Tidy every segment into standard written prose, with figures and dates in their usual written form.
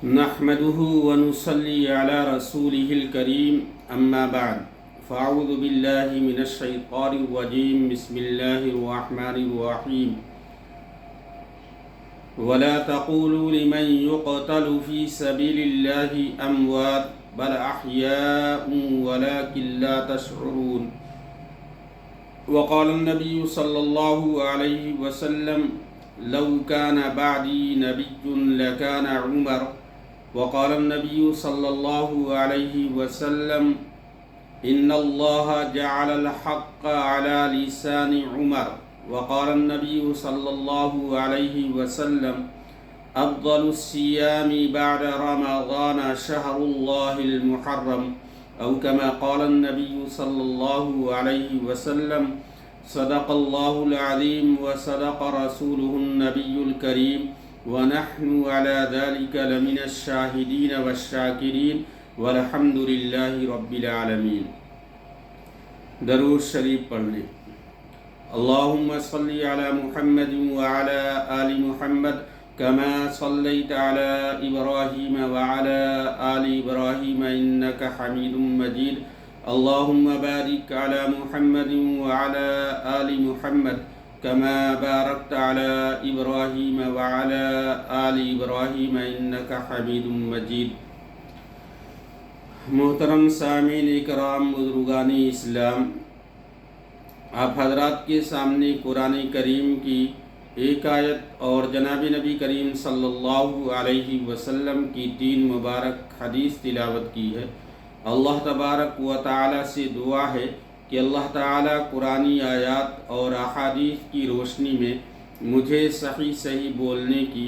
نحمده ونصلي على رسوله الكريم أما بعد فأعوذ بالله من الشيطان الرجيم بسم الله الرحمن الرحيم ولا تقولوا لمن يقتل في سبيل الله أموات بل أحياء ولكن لا تشعرون وقال النبي صلى الله عليه وسلم لو كان بعدي نبي لكان عمر وقال النبي صلى الله عليه وسلم إن الله جعل الحق على لسان عمر وقال النبي صلى الله عليه وسلم أفضل الصيام بعد رمضان شهر الله المحرم أو كما قال النبي صلى الله عليه وسلم صدق الله العظيم وصدق رسوله النبي الكريم ونحن على ذلك لمن الشاهدين والشاكرين والحمد لله رب العالمين۔ درود شریف پڑھ لیں۔ اللهم صل على محمد وعلى آل محمد كما صليت على إبراهيم وعلى آل إبراهيم إنك حميد مجيد۔ اللهم بارك على محمد وعلى آل محمد كما باركت على إبراهيم وعلى آل إبراهيم إنك حميد مجيد۔ محترم سامعین کرام، بزرگان اسلام، آپ حضرات کے سامنے قرآن کریم کی ایک آیت اور جناب نبی کریم صلی اللہ علیہ وسلم کی 3 مبارک حدیث تلاوت کی ہے۔ اللہ تبارک و تعالی سے دعا ہے کہ اللہ تعالیٰ قرآنی آیات اور احادیث کی روشنی میں مجھے صحیح بولنے کی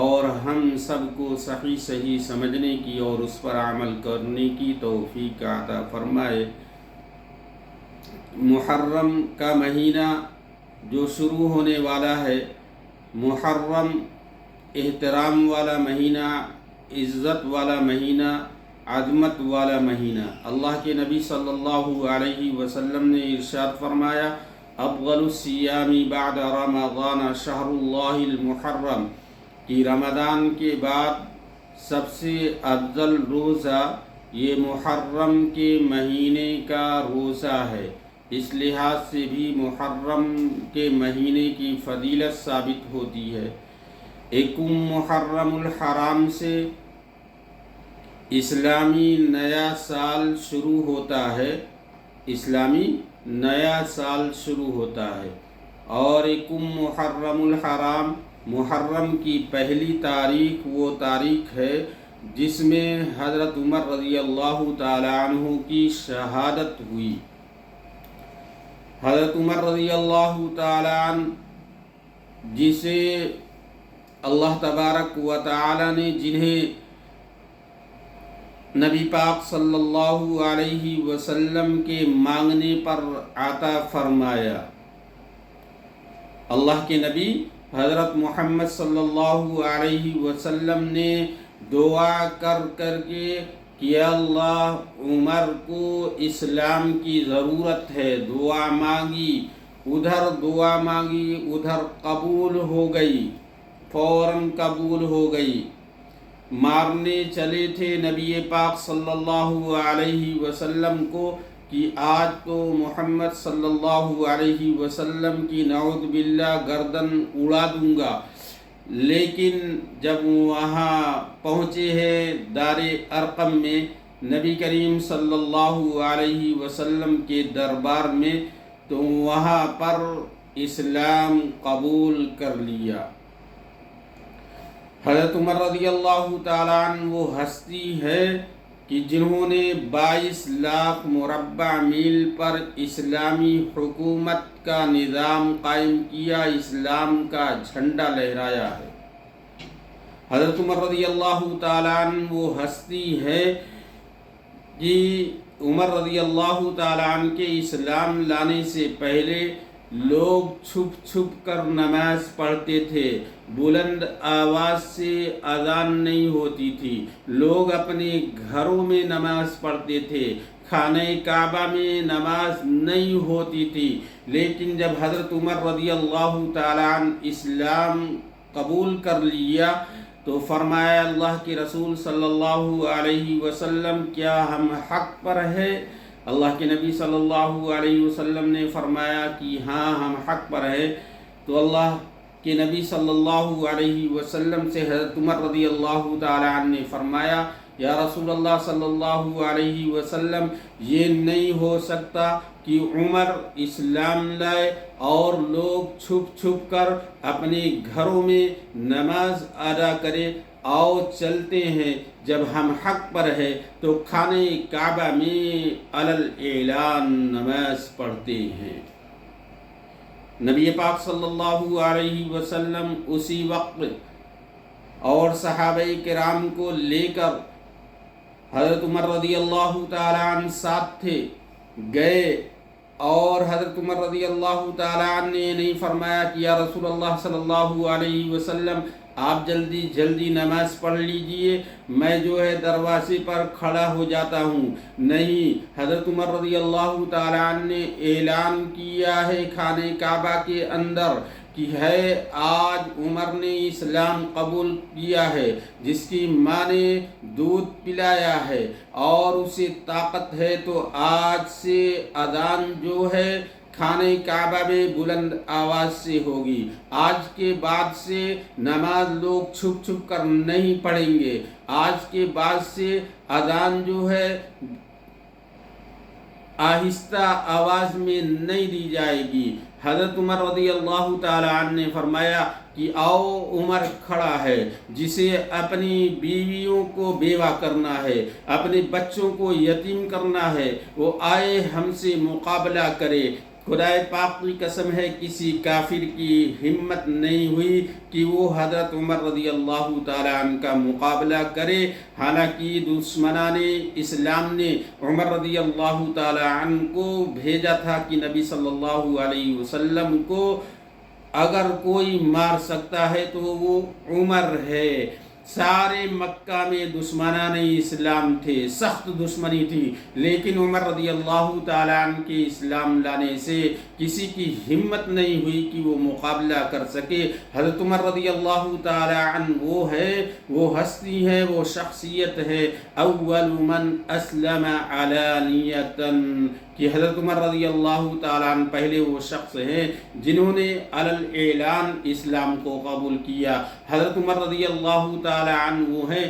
اور ہم سب کو صحیح سمجھنے کی اور اس پر عمل کرنے کی توفیق عطا فرمائے۔ محرم کا مہینہ جو شروع ہونے والا ہے، محرم احترام والا مہینہ، عزت والا مہینہ، عظمت والا مہینہ۔ اللہ کے نبی صلی اللہ علیہ وسلم نے ارشاد فرمایا افضل الصیام بعد رمضان شہر اللہ المحرم، کہ رمضان کے بعد سب سے افضل روزہ یہ محرم کے مہینے کا روزہ ہے۔ اس لحاظ سے بھی محرم کے مہینے کی فضیلت ثابت ہوتی ہے۔ یکم محرم الحرام سے اسلامی نیا سال شروع ہوتا ہے، اسلامی نیا سال شروع ہوتا ہے۔ اور یکم محرم الحرام، محرم کی پہلی تاریخ وہ تاریخ ہے جس میں حضرت عمر رضی اللہ تعالی عنہ کی شہادت ہوئی۔ حضرت عمر رضی اللہ تعالی عنہ جسے اللہ تبارک و تعالی نے جنہیں نبی پاک صلی اللہ علیہ وسلم کے مانگنے پر عطا فرمایا۔ اللہ کے نبی حضرت محمد صلی اللہ علیہ وسلم نے دعا کر کے کہ اللہ عمر کو اسلام کی ضرورت ہے، دعا مانگی، ادھر قبول ہو گئی، فوراً قبول ہو گئی۔ مارنے چلے تھے نبی پاک صلی اللہ علیہ وسلم کو کہ آج تو محمد صلی اللہ علیہ وسلم کی نعوذ باللہ گردن اڑا دوں گا، لیکن جب وہاں پہنچے ہیں دار ارقم میں، نبی کریم صلی اللہ علیہ وسلم کے دربار میں، تو وہاں پر اسلام قبول کر لیا۔ حضرت عمر رضی اللہ تعالیٰ عنہ وہ ہستی ہے کہ جنہوں نے 22 لاکھ مربع میل پر اسلامی حکومت کا نظام قائم کیا، اسلام کا جھنڈا لہرایا ہے۔ حضرت عمر رضی اللہ تعالیٰ عنہ وہ ہستی ہے کہ عمر رضی اللہ تعالیٰ عنہ کے اسلام لانے سے پہلے لوگ چھپ کر نماز پڑھتے تھے، بلند آواز سے اذان نہیں ہوتی تھی، لوگ اپنے گھروں میں نماز پڑھتے تھے، خانہ کعبہ میں نماز نہیں ہوتی تھی۔ لیکن جب حضرت عمر رضی اللہ تعالیٰ عنہ اسلام قبول کر لیا تو فرمایا اللہ کے رسول صلی اللہ علیہ وسلم کیا ہم حق پر ہے؟ اللہ کے نبی صلی اللہ علیہ وسلم نے فرمایا کہ ہاں ہم حق پر ہے۔ تو اللہ کہ نبی صلی اللہ علیہ وسلم سے حضرت عمر رضی اللہ تعالی عنہ نے فرمایا یا رسول اللہ صلی اللہ علیہ وسلم یہ نہیں ہو سکتا کہ عمر اسلام لائے اور لوگ چھپ چھپ کر اپنے گھروں میں نماز ادا کرے اور چلتے ہیں، جب ہم حق پر ہے تو خانہ کعبہ میں علی اعلان نماز پڑھتے ہیں۔ نبی پاک صلی اللہ علیہ وسلم اسی وقت اور صحابہ کرام کو لے کر حضرت عمر رضی اللہ تعالی عنہ ساتھ تھے گئے، اور حضرت عمر رضی اللہ تعالی عنہ نے نہیں فرمایا کہ یا رسول اللہ صلی اللہ علیہ وسلم آپ جلدی جلدی نماز پڑھ لیجئے، میں جو ہے دروازے پر کھڑا ہو جاتا ہوں۔ نہیں، حضرت عمر رضی اللہ تعالی عنہ نے اعلان کیا ہے خانہ کعبہ کے اندر کہ ہے آج عمر نے اسلام قبول کیا ہے، جس کی ماں نے دودھ پلایا ہے اور اسے طاقت ہے، تو آج سے اذان جو ہے خانہ کعبہ میں بلند آواز سے ہوگی۔ آج کے بعد سے نماز لوگ چھپ چھپ کر نہیں پڑھیں گے، آج کے بعد سے اذان جو ہے آہستہ آواز میں نہیں دی جائے گی۔ حضرت عمر رضی اللہ تعالی عنہ نے فرمایا کہ آؤ، عمر کھڑا ہے جسے اپنی بیویوں کو بیوہ کرنا ہے، اپنے بچوں کو یتیم کرنا ہے، وہ آئے ہم سے مقابلہ کرے۔ خدا پاک کی قسم ہے کسی کافر کی ہمت نہیں ہوئی کہ وہ حضرت عمر رضی اللہ تعالی عنہ کا مقابلہ کرے، حالانکہ دشمنان اسلام نے عمر رضی اللہ تعالی عنہ کو بھیجا تھا کہ نبی صلی اللہ علیہ وسلم کو اگر کوئی مار سکتا ہے تو وہ عمر ہے۔ سارے مکہ میں دشمنان اسلام تھے، سخت دشمنی تھی، لیکن عمر رضی اللہ تعالی عنہ کے اسلام لانے سے کسی کی ہمت نہیں ہوئی کہ وہ مقابلہ کر سکے۔ حضرت عمر رضی اللہ تعالی عنہ وہ ہے، وہ ہستی ہے، وہ شخصیت ہے، اول من اسلم علانیتا، کہ حضرت عمر رضی اللہ تعالیٰ عنہ پہلے وہ شخص ہیں جنہوں نے علی اعلان اسلام کو قبول کیا۔ حضرت عمر رضی اللہ تعالیٰ عنہ وہ ہیں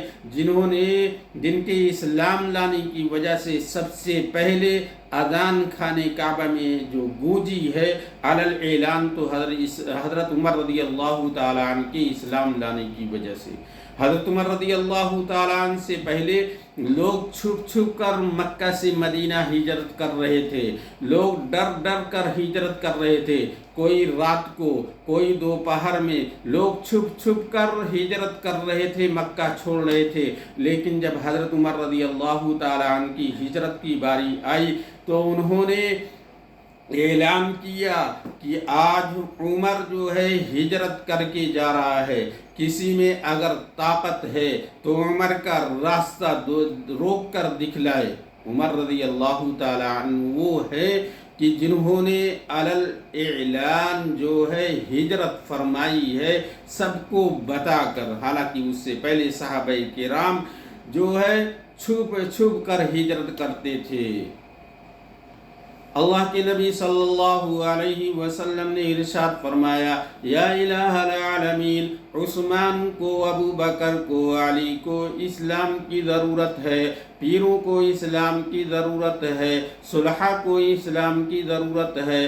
جن کے اسلام لانے کی وجہ سے سب سے پہلے اذان خانہ کعبہ میں جو گونجی ہے علی اعلان، تو حضرت عمر رضی اللہ تعالیٰ عنہ کے اسلام لانے کی وجہ سے۔ حضرت عمر رضی اللہ تعالیٰ عنہ سے پہلے لوگ چھپ چھپ کر مکہ سے مدینہ ہجرت کر رہے تھے، لوگ ڈر ڈر کر ہجرت کر رہے تھے، کوئی رات کو، کوئی دوپہر میں، لوگ چھپ چھپ کر ہجرت کر رہے تھے، مکہ چھوڑ رہے تھے۔ لیکن جب حضرت عمر رضی اللہ تعالیٰ عنہ کی ہجرت کی باری آئی تو انہوں نے اعلان کیا کہ آج عمر جو ہے ہجرت کر کے جا رہا ہے، کسی میں اگر طاقت ہے تو عمر کا راستہ روک کر دکھلائے۔ عمر رضی اللہ تعالیٰ عنہ وہ ہے کہ جنہوں نے علی اعلان جو ہے ہجرت فرمائی ہے سب کو بتا کر، حالانکہ اس سے پہلے صحابہ کرام جو ہے چھپ چھپ کر ہجرت کرتے تھے۔ اللہ کے نبی صلی اللہ علیہ وسلم نے ارشاد فرمایا، یا الہ العالمین، عثمان کو، ابو بکر کو، علی کو اسلام کی ضرورت ہے، پیروں کو اسلام کی ضرورت ہے، صلحاء کو اسلام کی ضرورت ہے،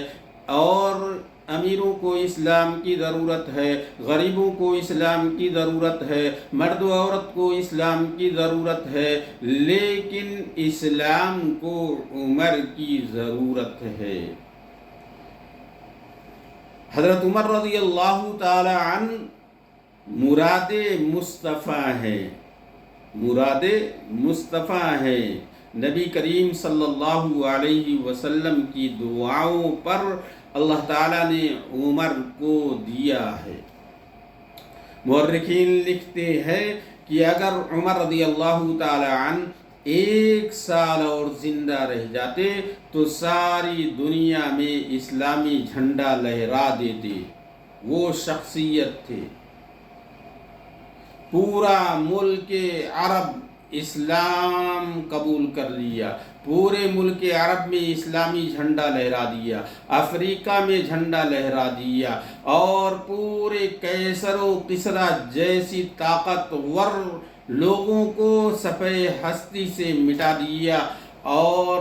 اور امیروں کو اسلام کی ضرورت ہے، غریبوں کو اسلام کی ضرورت ہے، مرد و عورت کو اسلام کی ضرورت ہے، لیکن اسلام کو عمر کی ضرورت ہے۔ حضرت عمر رضی اللہ تعالی عنہ مراد مصطفیٰ ہے، مراد مصطفیٰ ہے۔ نبی کریم صلی اللہ علیہ وسلم کی دعاؤں پر اللہ تعالیٰ نے عمر کو دیا ہے۔ مورخین لکھتے ہیں کہ اگر عمر رضی اللہ تعالی عنہ 1 سال اور زندہ رہ جاتے تو ساری دنیا میں اسلامی جھنڈا لہرا دیتے، وہ شخصیت تھے۔ پورا ملک عرب اسلام قبول کر لیا، پورے ملک عرب میں اسلامی جھنڈا لہرا دیا، افریقہ میں جھنڈا لہرا دیا، اور پورے قیصر و کسریٰ جیسی طاقتور لوگوں کو صفحہ ہستی سے مٹا دیا، اور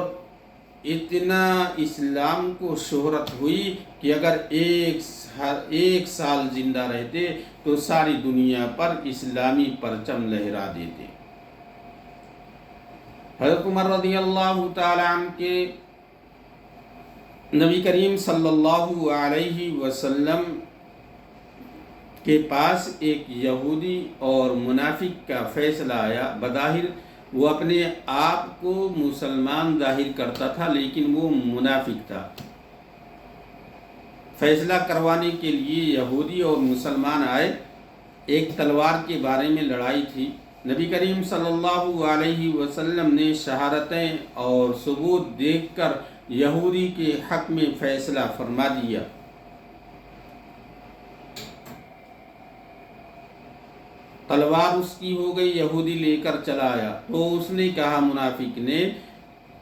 اتنا اسلام کو شہرت ہوئی کہ اگر ایک سال زندہ رہتے تو ساری دنیا پر اسلامی پرچم لہرا دیتے۔ حضرت عمر رضی اللہ تعالی عنہ کے نبی کریم صلی اللہ علیہ وسلم کے پاس ایک یہودی اور منافق کا فیصلہ آیا۔ بظاہر وہ اپنے آپ کو مسلمان ظاہر کرتا تھا لیکن وہ منافق تھا۔ فیصلہ کروانے کے لیے یہودی اور مسلمان آئے، ایک تلوار کے بارے میں لڑائی تھی۔ نبی کریم صلی اللہ علیہ وسلم نے شہادتیں اور ثبوت دیکھ کر یہودی کے حق میں فیصلہ فرما دیا۔ تلوار اس کی ہو گئی، یہودی لے کر چلا آیا تو اس نے کہا منافق نے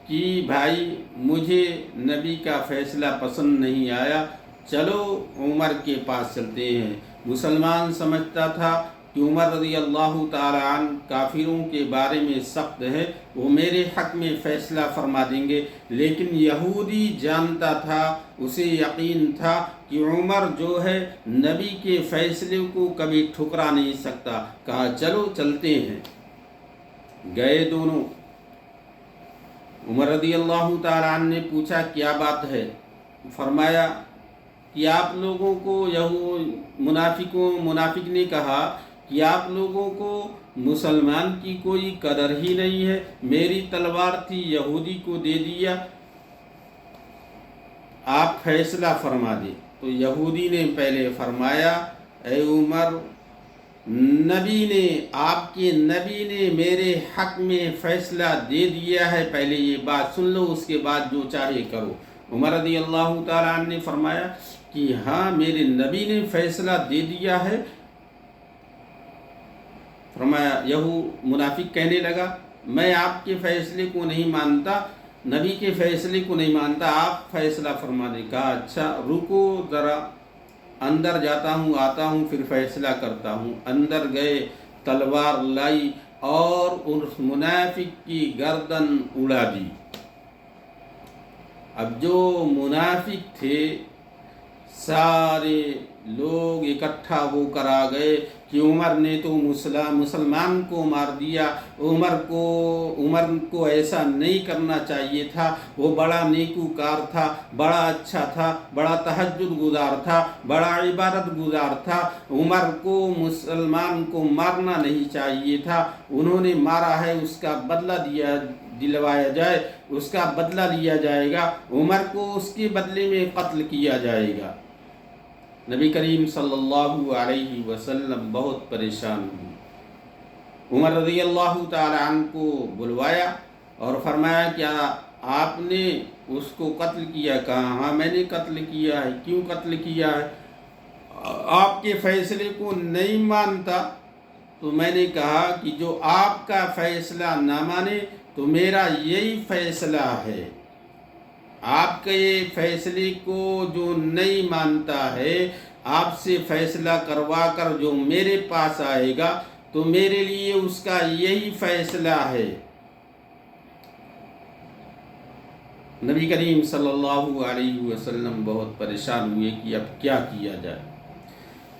کہ بھائی مجھے نبی کا فیصلہ پسند نہیں آیا، چلو عمر کے پاس چلتے ہیں۔ مسلمان سمجھتا تھا کہ عمر رضی اللہ تعالی عنہ کافروں کے بارے میں سخت ہے، وہ میرے حق میں فیصلہ فرما دیں گے، لیکن یہودی جانتا تھا، اسے یقین تھا کہ عمر جو ہے نبی کے فیصلے کو کبھی ٹھکرا نہیں سکتا۔ کہا چلو چلتے ہیں۔ گئے دونوں۔ عمر رضی اللہ تعالی عنہ نے پوچھا کیا بات ہے؟ فرمایا کہ آپ لوگوں کو منافق نے کہا کہ آپ لوگوں کو مسلمان کی کوئی قدر ہی نہیں ہے، میری تلوار تھی یہودی کو دے دیا، آپ فیصلہ فرما دیں۔ تو یہودی نے پہلے فرمایا اے عمر، آپ کے نبی نے میرے حق میں فیصلہ دے دیا ہے، پہلے یہ بات سن لو، اس کے بعد جو چاہے کرو۔ عمر رضی اللہ تعالیٰ عنہ نے فرمایا کہ ہاں میرے نبی نے فیصلہ دے دیا ہے۔ فرمایا منافق کہنے لگا میں آپ کے فیصلے کو نہیں مانتا، نبی کے فیصلے کو نہیں مانتا، آپ فیصلہ فرما دیں۔ کہا اچھا رکو ذرا، اندر جاتا ہوں آتا ہوں پھر فیصلہ کرتا ہوں۔ اندر گئے، تلوار لائی اور اس منافق کی گردن اڑا دی۔ اب جو منافق تھے سارے لوگ اکٹھا ہو کر آ گئے کہ عمر نے تو مسلمان کو مار دیا، عمر کو ایسا نہیں کرنا چاہیے تھا، وہ بڑا نیکوکار تھا، بڑا اچھا تھا، بڑا تہجد گزار تھا، بڑا عبادت گزار تھا، عمر کو مسلمان کو مارنا نہیں چاہیے تھا، انہوں نے مارا ہے، اس کا بدلہ دلوایا جائے، اس کا بدلہ لیا جائے گا، عمر کو اس کے بدلے میں قتل کیا جائے گا۔ نبی کریم صلی اللہ علیہ وسلم بہت پریشان ہوئے۔ عمر رضی اللہ تعالی عنہ کو بلوایا اور فرمایا کیا آپ نے اس کو قتل کیا؟ کہا ہاں میں نے قتل کیا ہے۔ کیوں قتل کیا ہے؟ آپ کے فیصلے کو نہیں مانتا۔ تو میں نے کہا کہ جو آپ کا فیصلہ نہ مانے تو میرا یہی فیصلہ ہے، آپ کے فیصلے کو جو نہیں مانتا ہے، آپ سے فیصلہ کروا کر جو میرے پاس آئے گا تو میرے لیے اس کا یہی فیصلہ ہے۔ نبی کریم صلی اللہ علیہ وسلم بہت پریشان ہوئے کہ اب کیا کیا جائے۔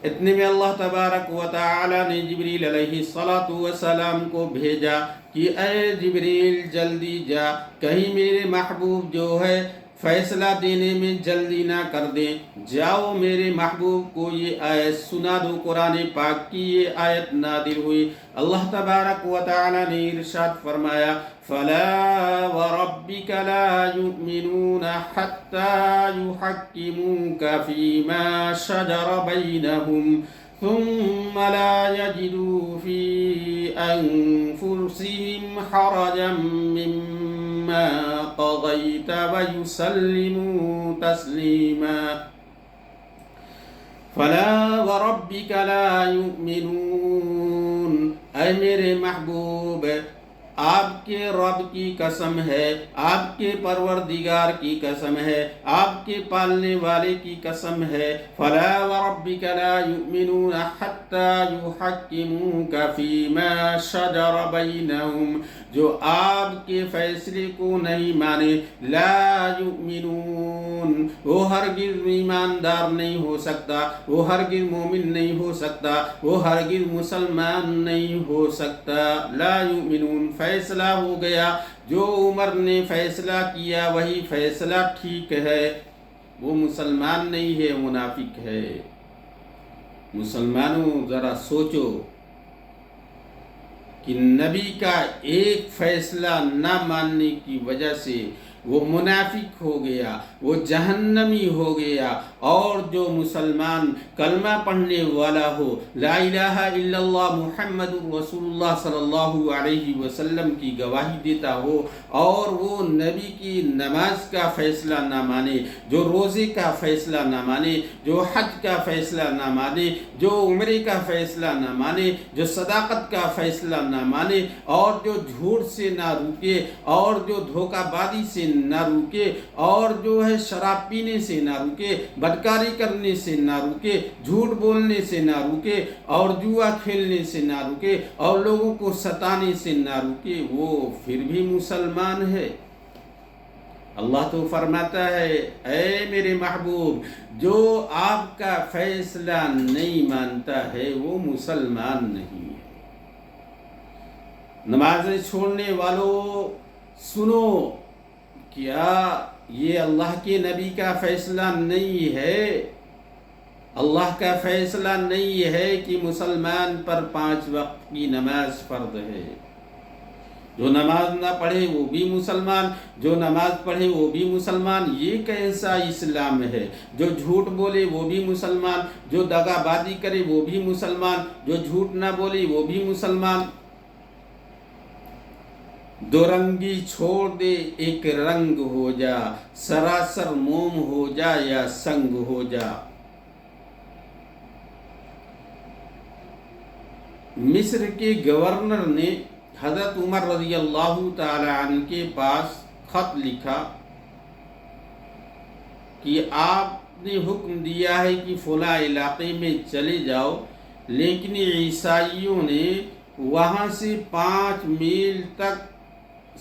اتنے میں اللہ تبارک و تعالی نے جبریل علیہ السلام کو بھیجا کہ اے جبریل جلدی جا، کہیں میرے محبوب جو ہے فیصلہ دینے میں جلدی نہ کر دیں، جاؤ میرے محبوب کو یہ آیت سنا دو۔ قرآن پاک کی یہ آیت نازل ہوئی، اللہ تبارک و تعالی نے ارشاد فرمایا فَلَا وَرَبِّكَ لَا يُؤْمِنُونَ حَتَّى يُحَكِّمُوكَ فِي مَا شَجَرَ بَيْنَهُمْ ثُمَّ لَا يَجِدُوا فِي أَنفُسِهِمْ حَرَجًا مِّمَّا قَضَيْتَ وَيُسَلِّمُوا تَسْلِيمًا۔ فَلَا وَرَبِّكَ لَا يُؤْمِنُونَ اے میرے محبوب آپ کے رب کی قسم ہے، آپ کے پروردگار کی قسم ہے، آپ کے پالنے والے کی قسم ہے، فلا وربک لا یؤمنون حتی یحکموک فیما شجر بینہم، جو آپ کے فیصلے کو نہیں مانے، لا یؤمنون، وہ ہرگز ایماندار نہیں ہو سکتا، وہ ہرگز مومن نہیں ہو سکتا، وہ ہرگز مسلمان نہیں ہو سکتا۔ لا یؤمنون، فیصلہ ہو گیا، جو عمر نے فیصلہ کیا وہی فیصلہ ٹھیک ہے، وہ مسلمان نہیں ہے، منافق ہے۔ مسلمانوں ذرا سوچو کہ نبی کا ایک فیصلہ نہ ماننے کی وجہ سے وہ منافق ہو گیا، وہ جہنمی ہو گیا، اور جو مسلمان کلمہ پڑھنے والا ہو، لا الہ الا اللہ محمد رسول اللہ صلی اللہ علیہ وسلم کی گواہی دیتا ہو، اور وہ نبی کی نماز کا فیصلہ نہ مانے، جو روزے کا فیصلہ نہ مانے، جو حج کا فیصلہ نہ مانے، جو عمرے کا فیصلہ نہ مانے، جو صداقت کا فیصلہ نہ مانے، اور جو جھوٹ سے نہ روکے، اور جو دھوکہ بازی سے نہ روکے، اور جو ہے شراب پینے سے نہ روکے، بدکاری کرنے سے نہ روکے، جھوٹ بولنے سے نہ روکے، اور جوا کھیلنے سے نہ روکے، اور لوگوں کو ستانے سے نہ روکے، وہ پھر بھی مسلمان ہے۔ اللہ تو فرماتا ہے اے میرے محبوب، جو آپ کا فیصلہ نہیں مانتا ہے وہ مسلمان نہیں ہے۔ نمازیں چھوڑنے والوں سنو، کیا یہ اللہ کے نبی کا فیصلہ نہیں ہے؟ اللہ کا فیصلہ نہیں ہے کہ مسلمان پر 5 وقت کی نماز فرض ہے۔ جو نماز نہ پڑھے وہ بھی مسلمان، جو نماز پڑھے وہ بھی مسلمان۔ یہ کیسا اسلام ہے؟ جو جھوٹ بولے وہ بھی مسلمان، جو دغا بازی کرے وہ بھی مسلمان، جو جھوٹ نہ بولے وہ بھی مسلمان۔ دو رنگی چھوڑ دے ایک رنگ ہو جا، سراسر موم ہو جا یا سنگ ہو جا۔ مصر کے گورنر نے حضرت عمر رضی اللہ تعالی عنہ کے پاس خط لکھا کہ آپ نے حکم دیا ہے کہ فلاں علاقے میں چلے جاؤ، لیکن عیسائیوں نے وہاں سے 5 میل تک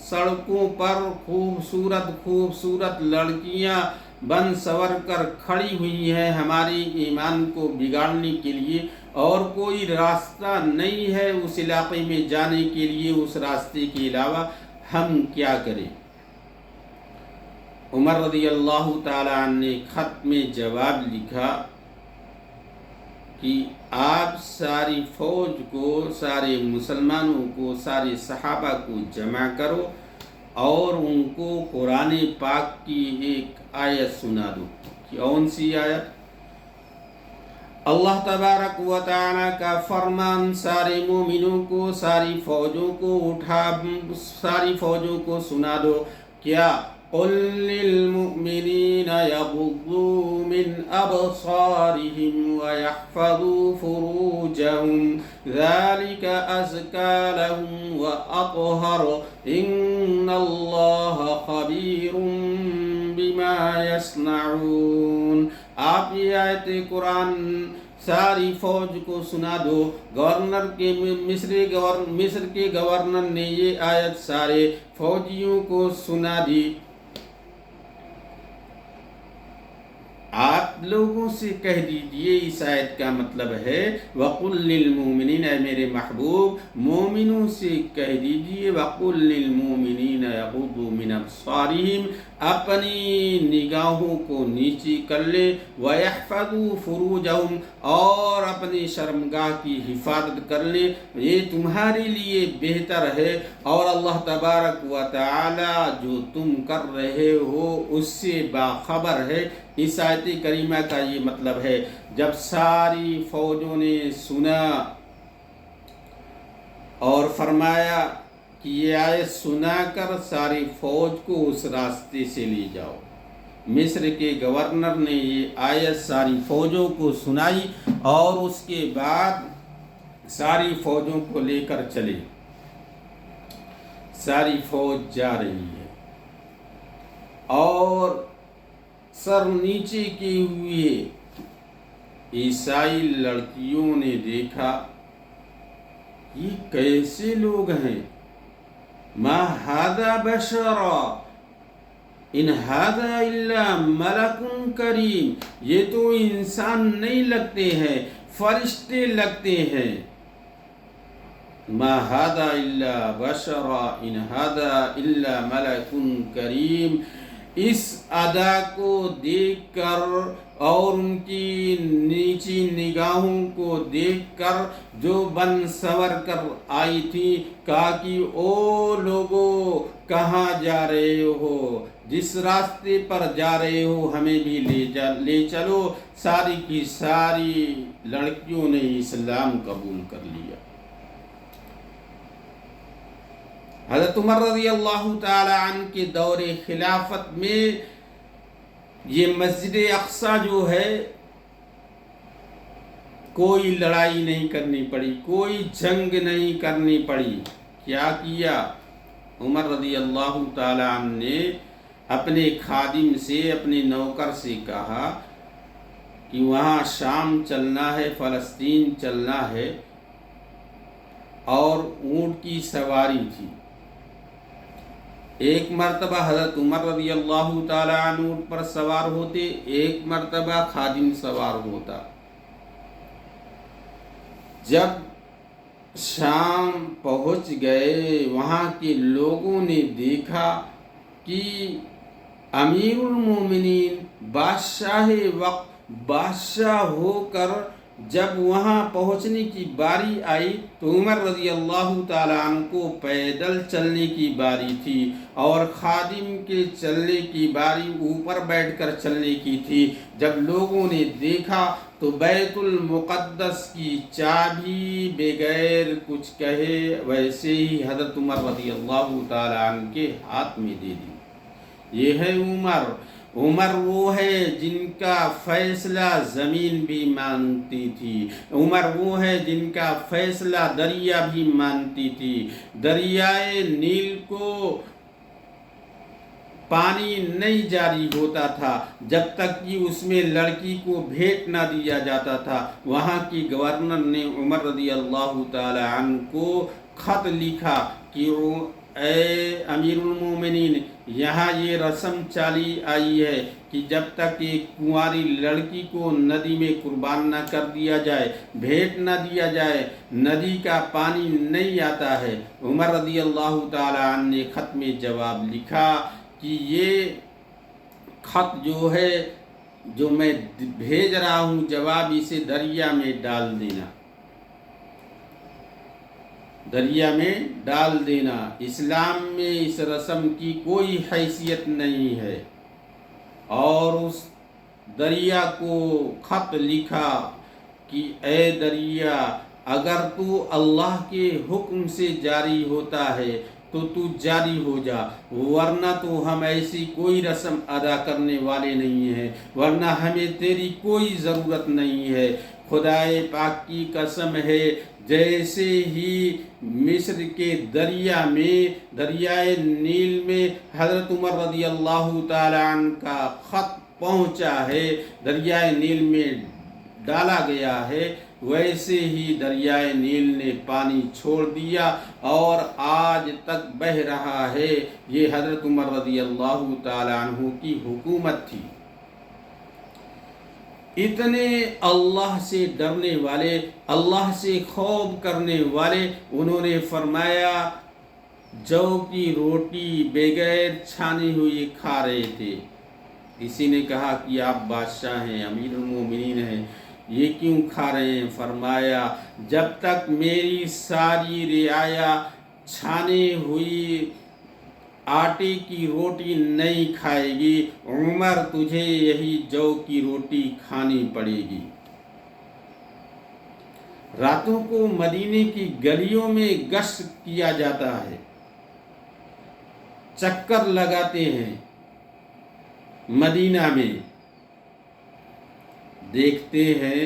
سڑکوں پر خوبصورت لڑکیاں بن سور کر کھڑی ہوئی ہیں ہمارے ایمان کو بگاڑنے کے لیے، اور کوئی راستہ نہیں ہے اس علاقے میں جانے کے لیے اس راستے کے علاوہ، ہم کیا کریں؟ عمر رضی اللہ تعالی عنہ نے خط میں جواب لکھا کہ آپ ساری فوج کو، سارے مسلمانوں کو، سارے صحابہ کو جمع کرو اور ان کو قرآن پاک کی ایک آیت سنا دو۔ کون سی آیت؟ اللہ تبارک و تعالی کا فرمان سارے مومنوں کو، ساری فوجوں کو سنا دو۔ کیا؟ قل للمؤمنین یغضوا من ابصارهم ویحفظوا فروجهم ذلك ازکی لهم واطہر ان اللہ خبیر بما یصنعون۔ آپ یہ آیت قرآن ساری فوج کو سنا دو۔ مصر کے گورنر نے یہ آیت سارے فوجیوں کو سنا دی۔ آپ لوگوں سے کہہ دیجئے، اس آیت کا مطلب ہے وَقُلْ لِلْمُؤْمِنِينَ، اے میرے محبوب مومنوں سے کہہ دیجئے وَقُلْ لِلْمُؤْمِنِينَ يَغُضُّوا مِنْ أَبْصَارِهِمْ، اپنی نگاہوں کو نیچی کر لے، وَيَحْفَظُوا فُرُوجَهُمْ، اور اپنی شرمگاہ کی حفاظت کر لے، یہ تمہارے لیے بہتر ہے، اور اللہ تبارک و تعالی جو تم کر رہے ہو اس سے باخبر ہے۔ اس آیت کریمہ کا یہ مطلب ہے۔ جب ساری فوجوں نے سنا اور فرمایا کہ یہ آیت سنا کر ساری فوج کو اس راستے سے لے جاؤ، مصر کے گورنر نے یہ آیت ساری فوجوں کو سنائی، اور اس کے بعد ساری فوجوں کو لے کر چلے، ساری فوج جا رہی ہے اور سر نیچے کیے ہوئے عیسائی لڑکیوں نے دیکھا یہ کیسے لوگ ہیں، ما ھذا بشرا ان ھذا الا ملک کریم، یہ تو انسان نہیں لگتے ہیں، فرشتے لگتے ہیں، ما ھذا الا بشرا ان ھذا الا ملک کریم۔ اس ادا کو دیکھ کر اور ان کی نیچی نگاہوں کو دیکھ کر جو بن سور کر آئی تھی، کہا کہ او لوگوں کہاں جا رہے ہو، جس راستے پر جا رہے ہو ہمیں بھی لے چلو۔ ساری کی ساری لڑکیوں نے اسلام قبول کر لیا۔ حضرت عمر رضی اللہ تعالی عنہ کے دور خلافت میں یہ مسجد اقصی جو ہے کوئی لڑائی نہیں کرنی پڑی، کوئی جنگ نہیں کرنی پڑی۔ کیا کیا؟ عمر رضی اللہ تعالی عنہ نے اپنے خادم سے، اپنے نوکر سے کہا کہ وہاں شام چلنا ہے، فلسطین چلنا ہے، اور اونٹ کی سواری تھی۔ ایک مرتبہ حضرت عمر رضی اللہ تعالی عنہ اونٹ پر سوار ہوتے، ایک مرتبہ خادم سوار ہوتا۔ جب شام پہنچ گئے، وہاں کے لوگوں نے دیکھا کہ امیر المومنین بادشاہ وقت بادشاہ ہو کر جب وہاں پہنچنے کی باری آئی تو عمر رضی اللہ تعالیٰ عنہ کو پیدل چلنے کی باری تھی اور خادم کے چلنے کی باری اوپر بیٹھ کر چلنے کی تھی۔ جب لوگوں نے دیکھا تو بیت المقدس کی چابی بغیر کچھ کہے ویسے ہی حضرت عمر رضی اللہ تعالیٰ عنہ کے ہاتھ میں دے دی۔ یہ ہے عمر۔ عمر وہ ہے جن کا فیصلہ زمین بھی مانتی تھی، عمر وہ ہے جن کا فیصلہ دریا بھی مانتی تھی۔ دریائے نیل کو پانی نہیں جاری ہوتا تھا جب تک کہ اس میں لڑکی کو بھیٹ نہ دیا جاتا تھا۔ وہاں کی گورنر نے عمر رضی اللہ تعالی عنہ کو خط لکھا کہ اے امیر المومنین، یہاں یہ رسم چلی آئی ہے کہ جب تک ایک کنواری لڑکی کو ندی میں قربان نہ کر دیا جائے، بھیٹ نہ دیا جائے، ندی کا پانی نہیں آتا ہے۔ عمر رضی اللہ تعالی عنہ نے خط میں جواب لکھا کہ یہ خط جو ہے جو میں بھیج رہا ہوں جواب، اسے دریا میں ڈال دینا، دریا میں ڈال دینا۔ اسلام میں اس رسم کی کوئی حیثیت نہیں ہے۔ اور اس دریا کو خط لکھا کہ اے دریا، اگر تو اللہ کے حکم سے جاری ہوتا ہے تو جاری ہو جا، ورنہ تو ہم ایسی کوئی رسم ادا کرنے والے نہیں ہیں، ورنہ ہمیں تیری کوئی ضرورت نہیں ہے۔ خدائے پاک کی قسم ہے، جیسے ہی مصر کے دریا میں، دریائے نیل میں حضرت عمر رضی اللہ تعالی عنہ کا خط پہنچا ہے، دریائے نیل میں ڈالا گیا ہے، ویسے ہی دریائے نیل نے پانی چھوڑ دیا اور آج تک بہہ رہا ہے۔ یہ حضرت عمر رضی اللہ تعالی عنہ کی حکومت تھی۔ اتنے اللہ سے ڈرنے والے، اللہ سے خوف کرنے والے، انہوں نے فرمایا جو کی روٹی بغیر چھانی ہوئی کھا رہے تھے۔ کسی نے کہا کہ آپ بادشاہ ہیں، امیر المومنین ہیں، یہ کیوں کھا رہے ہیں؟ فرمایا جب تک میری ساری رعایا چھانے ہوئی آٹے کی روٹی نہیں کھائے گی، عمر تجھے یہی جو کی روٹی کھانی پڑے گی۔ راتوں کو مدینے کی گلیوں میں گشت کیا جاتا ہے، چکر لگاتے ہیں، مدینہ میں دیکھتے ہیں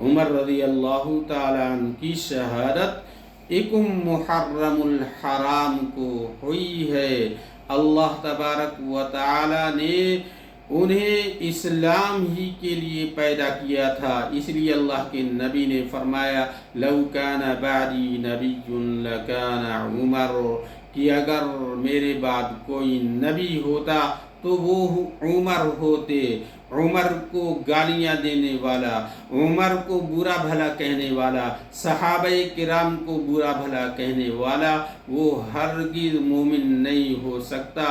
عمر رضی اللہ تعالیٰ عنہ کی شہادت اکم محرم الحرام کو ہوئی ہے۔ اللہ تبارک و تعالیٰ نے انہیں اسلام ہی کے لیے پیدا کیا تھا، اس لیے اللہ کے نبی نے فرمایا لو کان بعدی نبی لکان عمر، کہ اگر میرے بعد کوئی نبی ہوتا تو وہ عمر ہوتے۔ عمر کو گالیاں دینے والا، عمر کو برا بھلا کہنے والا، صحابہ کرام کو برا بھلا کہنے والا وہ ہرگز مومن نہیں ہو سکتا،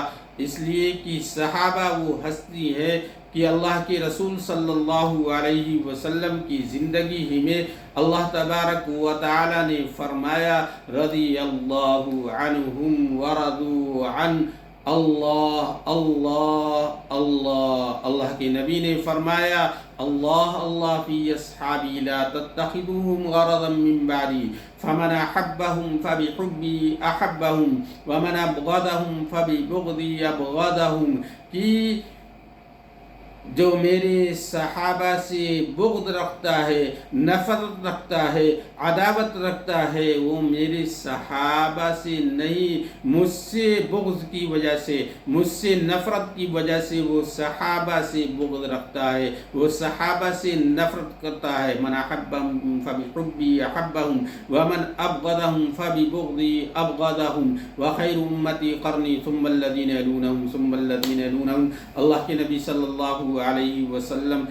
اس لیے کہ صحابہ وہ ہستی ہے کہ اللہ کے رسول صلی اللہ علیہ وسلم کی زندگی ہی میں اللہ تبارک و تعالی نے فرمایا رضی اللہ عنہم ورضوا عنہ، اللہ اللہ اللہ، اللہ کے نبی نے فرمایا اللہ اللہ فی اصحابی لا تتخذوهم غرضا من بعدی فمن احبهم فبحبی احبهم ومن ابغضهم فببغضی ابغضهم، کہ جو میرے صحابہ سے بغض رکھتا ہے، نفرت رکھتا ہے، عداوت رکھتا ہے، وہ میرے صحابہ سے نہیں، مجھ سے بغض کی وجہ سے، مجھ سے نفرت کی وجہ سے وہ صحابہ سے بغض رکھتا ہے، وہ صحابہ سے نفرت کرتا ہے۔ من احبهم فبحبی احبهم ومن ابغضهم فببغضی ابغضهم وخیر امتی قرنی ثم الذین یلونهم ثم الذین یلونهم۔ اللہ کے نبی صلی اللہ علیہ وسلم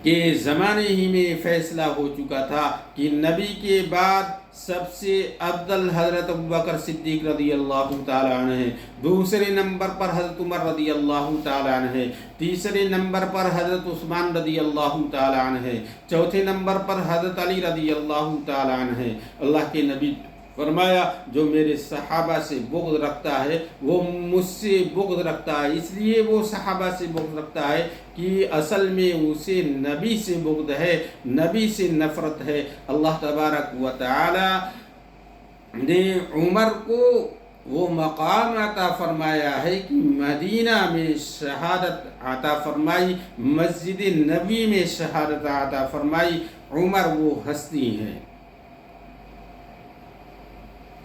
کے زمانے ہی میں فیصلہ ہو چکا تھا کہ نبی کے بعد سب سے افضل حضرت ابوبکر صدیق رضی اللہ تعالیٰ عنہ ہے، دوسرے نمبر پر حضرت عمر رضی اللہ تعالیٰ عنہ ہے، تیسرے نمبر پر حضرت عثمان رضی اللہ تعالیٰ عنہ ہے، چوتھے نمبر پر حضرت علی رضی اللہ تعالیٰ عنہ ہے۔ اللہ کے نبی فرمایا جو میرے صحابہ سے بغض رکھتا ہے وہ مجھ سے بغض رکھتا ہے، اس لیے وہ صحابہ سے بغض رکھتا ہے کہ اصل میں اسے نبی سے بغض ہے، نبی سے نفرت ہے۔ اللہ تبارک و تعالی نے عمر کو وہ مقام عطا فرمایا ہے کہ مدینہ میں شہادت عطا فرمائی، مسجد نبی میں شہادت عطا فرمائی۔ عمر وہ ہستی ہے،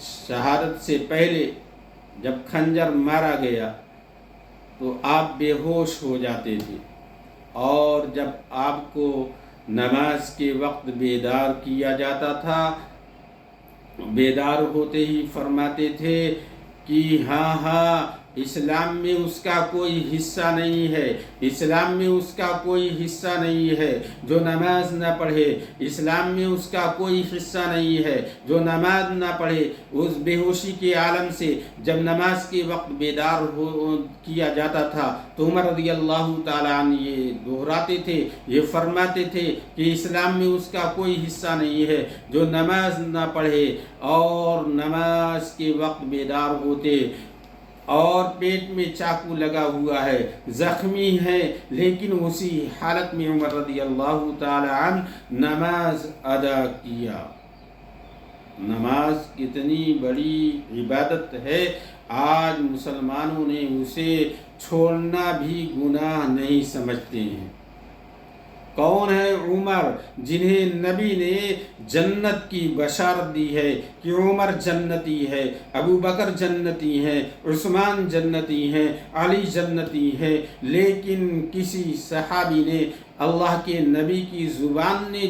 شہادت سے پہلے جب خنجر مارا گیا تو آپ بے ہوش ہو جاتے تھے، اور جب آپ کو نماز کے وقت بیدار کیا جاتا تھا، بیدار ہوتے ہی فرماتے تھے کہ ہاں ہاں اسلام میں اس کا کوئی حصہ نہیں ہے، اسلام میں اس کا کوئی حصہ نہیں ہے جو نماز نہ پڑھے، اسلام میں اس کا کوئی حصہ نہیں ہے جو نماز نہ پڑھے۔ اس بے ہوشی کے عالم سے جب نماز کے وقت بیدار کیا جاتا تھا تو عمر رضی اللہ تعالیٰ عنہ یہ دہراتے تھے، یہ فرماتے تھے کہ اسلام میں اس کا کوئی حصہ نہیں ہے جو نماز نہ پڑھے اور نماز کے وقت بیدار ہوتے اور پیٹ میں چاقو لگا ہوا ہے، زخمی ہے، لیکن اسی حالت میں عمر رضی اللہ تعالی عنہ نماز ادا کیا۔ نماز کتنی بڑی عبادت ہے، آج مسلمانوں نے اسے چھوڑنا بھی گناہ نہیں سمجھتے ہیں۔ کون ہے عمر جنہیں نبی نے جنت کی بشارت دی ہے کہ عمر جنتی ہے، ابو بکر جنتی ہے، عثمان جنتی ہے، علی جنتی ہے، لیکن کسی صحابی نے اللہ کے نبی کی زبان نے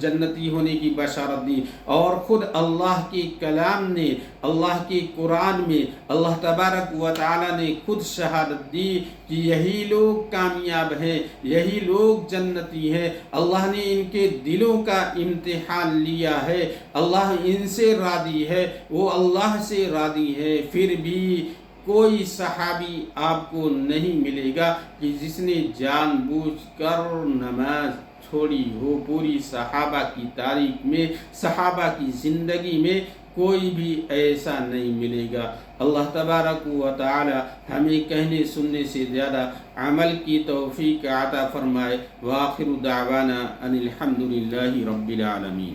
جنتی ہونے کی بشارت دی، اور خود اللہ کے کلام نے، اللہ کے قرآن میں اللہ تبارک و تعالی نے خود شہادت دی کہ یہی لوگ کامیاب ہیں، یہی لوگ جنتی ہیں۔ اللہ نے ان کے دلوں کا امتحان لیا ہے، اللہ ان سے راضی ہے، وہ اللہ سے راضی ہے۔ پھر بھی کوئی صحابی آپ کو نہیں ملے گا کہ جس نے جان بوجھ کر نماز چھوڑی ہو۔ پوری صحابہ کی تاریخ میں، صحابہ کی زندگی میں کوئی بھی ایسا نہیں ملے گا۔ اللہ تبارک و تعالی ہمیں کہنے سننے سے زیادہ عمل کی توفیق عطا فرمائے۔ وآخر دعوانا ان الحمد للہ رب العالمین۔